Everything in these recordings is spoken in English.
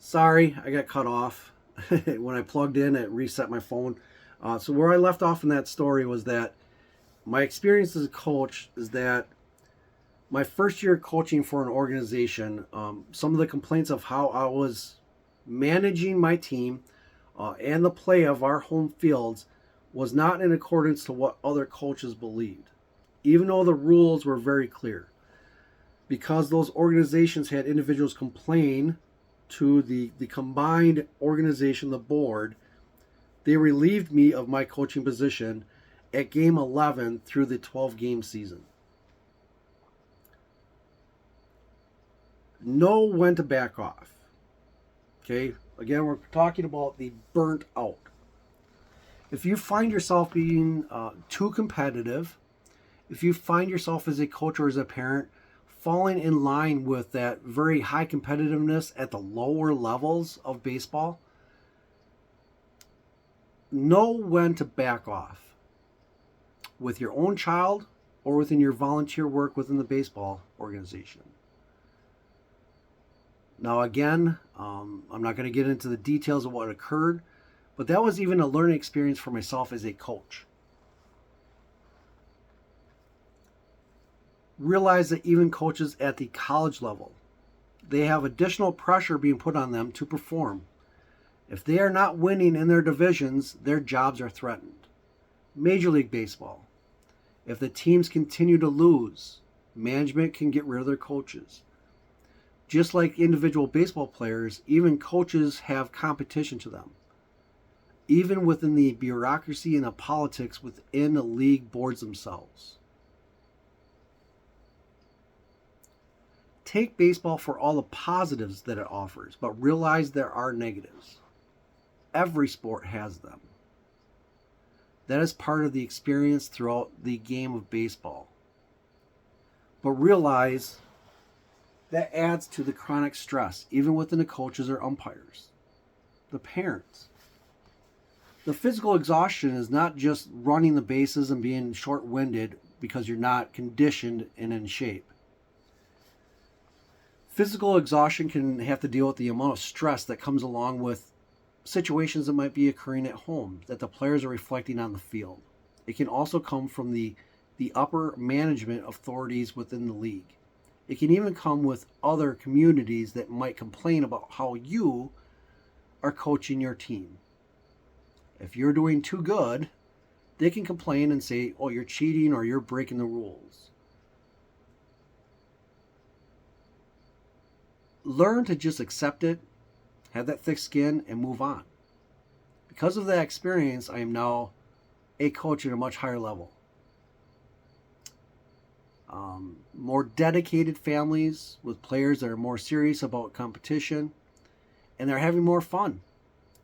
Sorry, I got cut off. When I plugged in, it reset my phone. So where I left off in that story was that my experience as a coach is that my first year coaching for an organization, some of the complaints of how I was managing my team and the play of our home fields was not in accordance to what other coaches believed, even though the rules were very clear. Because those organizations had individuals complain to the combined organization, the board, they relieved me of my coaching position at game 11 through the 12 game season. Know when to back off. Okay, again, we're talking about the burnt out. If you find yourself being too competitive, if you find yourself as a coach or as a parent falling in line with that very high competitiveness at the lower levels of baseball, know when to back off with your own child or within your volunteer work within the baseball organization. Now, again, I'm not going to get into the details of what occurred, but that was even a learning experience for myself as a coach. Realize that even coaches at the college level, they have additional pressure being put on them to perform. If they are not winning in their divisions, their jobs are threatened. Major League Baseball, if the teams continue to lose, management can get rid of their coaches. Just like individual baseball players, even coaches have competition to them. Even within the bureaucracy and the politics within the league boards themselves. Take baseball for all the positives that it offers, but realize there are negatives. Every sport has them. That is part of the experience throughout the game of baseball. But realize that adds to the chronic stress, even within the coaches or umpires, the parents. The physical exhaustion is not just running the bases and being short-winded because you're not conditioned and in shape. Physical exhaustion can have to deal with the amount of stress that comes along with situations that might be occurring at home that the players are reflecting on the field. It can also come from the upper management authorities within the league. It can even come with other communities that might complain about how you are coaching your team. If you're doing too good, they can complain and say, oh, you're cheating or you're breaking the rules. Learn to just accept it, have that thick skin, and move on. Because of that experience, I am now a coach at a much higher level. More dedicated families with players that are more serious about competition, and they're having more fun.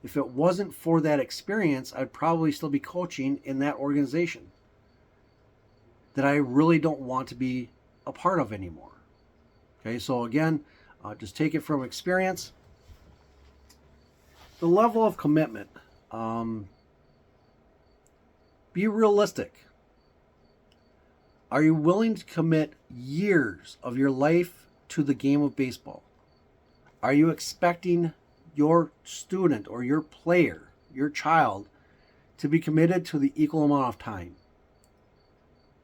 If it wasn't for that experience, I'd probably still be coaching in that organization that I really don't want to be a part of anymore. Okay, so again, just take it from experience. The level of commitment. Be realistic. Are you willing to commit years of your life to the game of baseball? Are you expecting your student or your player, your child, to be committed to the equal amount of time?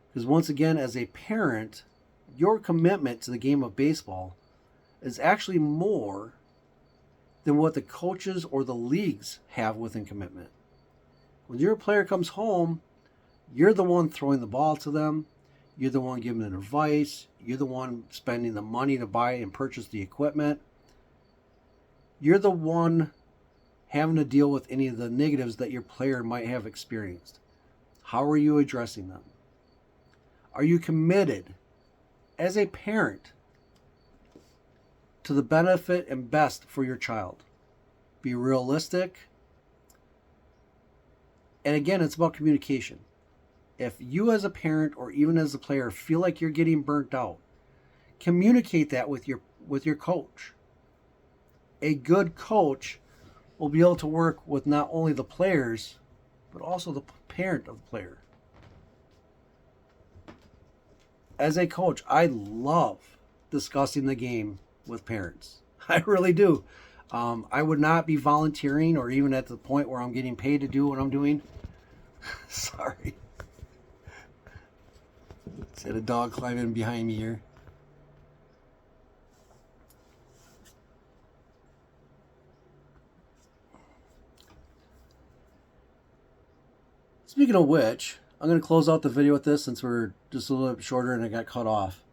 Because once again, as a parent, your commitment to the game of baseball is actually more than what the coaches or the leagues have within commitment. When your player comes home, you're the one throwing the ball to them. You're the one giving them advice. You're the one spending the money to buy and purchase the equipment. You're the one having to deal with any of the negatives that your player might have experienced. How are you addressing them? Are you committed as a parent to the benefit and best for your child? Be realistic. And again, it's about communication. If you as a parent or even as a player feel like you're getting burnt out, communicate that with your coach. A good coach will be able to work with not only the players, but also the parent of the player. As a coach, I love discussing the game with parents. I really do. I would not be volunteering or even at the point where I'm getting paid to do what I'm doing. Sorry. Just had a dog climbing behind me here. Speaking of which, I'm going to close out the video with this since we're just a little bit shorter and I got cut off.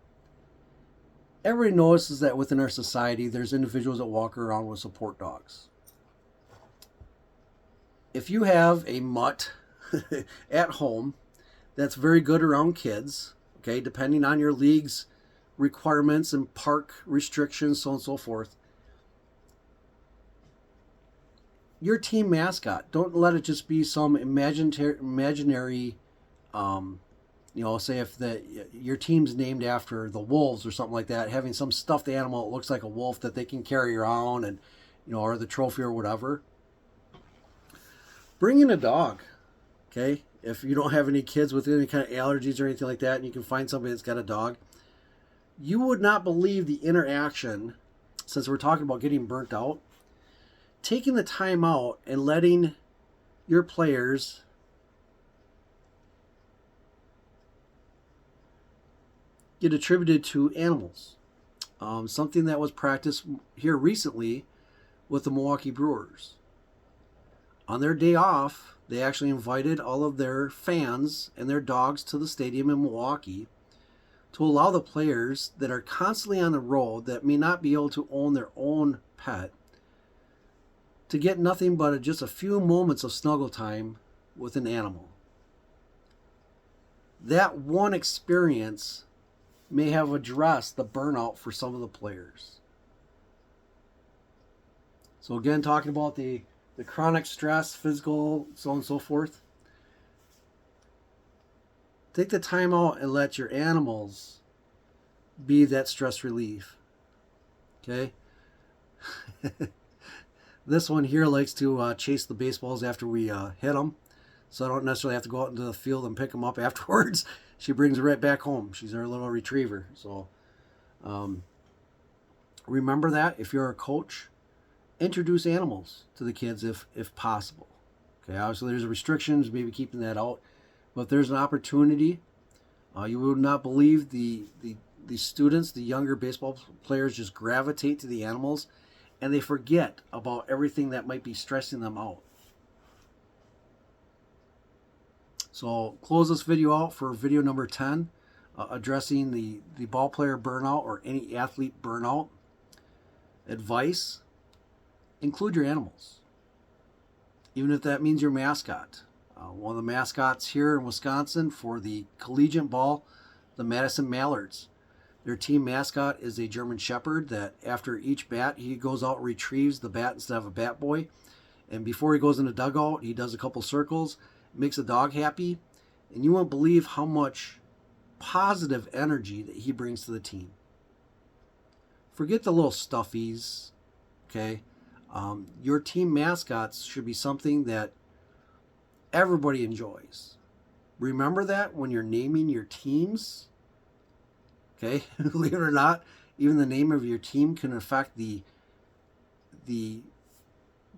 Everybody notices that within our society, there's individuals that walk around with support dogs. If you have a mutt at home that's very good around kids, okay, depending on your league's requirements and park restrictions, so on and so forth, your team mascot, don't let it just be some imaginary, say if your team's named after the Wolves or something like that, having some stuffed animal that looks like a wolf that they can carry around and, or the trophy or whatever. Bring in a dog, okay? If you don't have any kids with any kind of allergies or anything like that, and you can find somebody that's got a dog, you would not believe the interaction, since we're talking about getting burnt out, taking the time out and letting your players get attributed to animals. Something that was practiced here recently with the Milwaukee Brewers. On their day off, they actually invited all of their fans and their dogs to the stadium in Milwaukee to allow the players that are constantly on the road that may not be able to own their own pet to get nothing but just a few moments of snuggle time with an animal. That one experience may have addressed the burnout for some of the players. So again, talking about the chronic stress, physical, so on and so forth. Take the time out and let your animals be that stress relief. Okay? This one here likes to chase the baseballs after we hit them. So I don't necessarily have to go out into the field and pick them up afterwards. She brings it right back home. She's our little retriever. So remember that if you're a coach, introduce animals to the kids if possible. Okay, obviously there's restrictions, maybe keeping that out. But if there's an opportunity, you would not believe the students, the younger baseball players just gravitate to the animals and they forget about everything that might be stressing them out. So close this video out for video number 10, addressing the ball player burnout or any athlete burnout. Advice, include your animals, even if that means your mascot. One of the mascots here in Wisconsin for the collegiate ball, the Madison Mallards. Their team mascot is a German Shepherd that after each bat, he goes out and retrieves the bat instead of a bat boy. And before he goes in the dugout, he does a couple circles, makes the dog happy. And you won't believe how much positive energy that he brings to the team. Forget the little stuffies, okay? Your team mascots should be something that everybody enjoys. Remember that when you're naming your teams. Okay, believe it or not, even the name of your team can affect the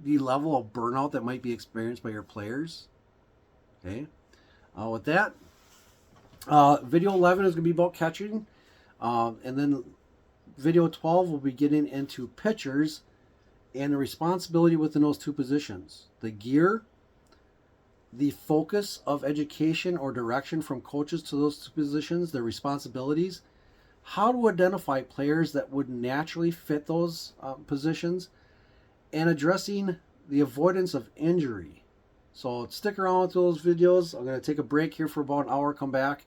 level of burnout that might be experienced by your players. Okay, with that, video 11 is going to be about catching, and then video 12 will be getting into pitchers and the responsibility within those two positions. The gear, the focus of education or direction from coaches to those two positions, their responsibilities, how to identify players that would naturally fit those positions, and addressing the avoidance of injury. So stick around with those videos. I'm going to take a break here for about an hour, come back,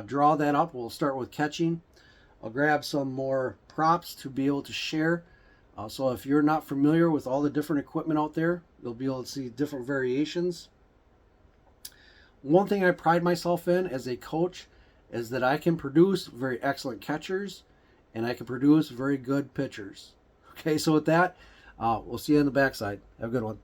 draw that up. We'll start with catching. I'll grab some more props to be able to share. So if you're not familiar with all the different equipment out there, you'll be able to see different variations. One thing I pride myself in as a coach is that I can produce very excellent catchers and I can produce very good pitchers. Okay, so with that, we'll see you on the backside. Have a good one.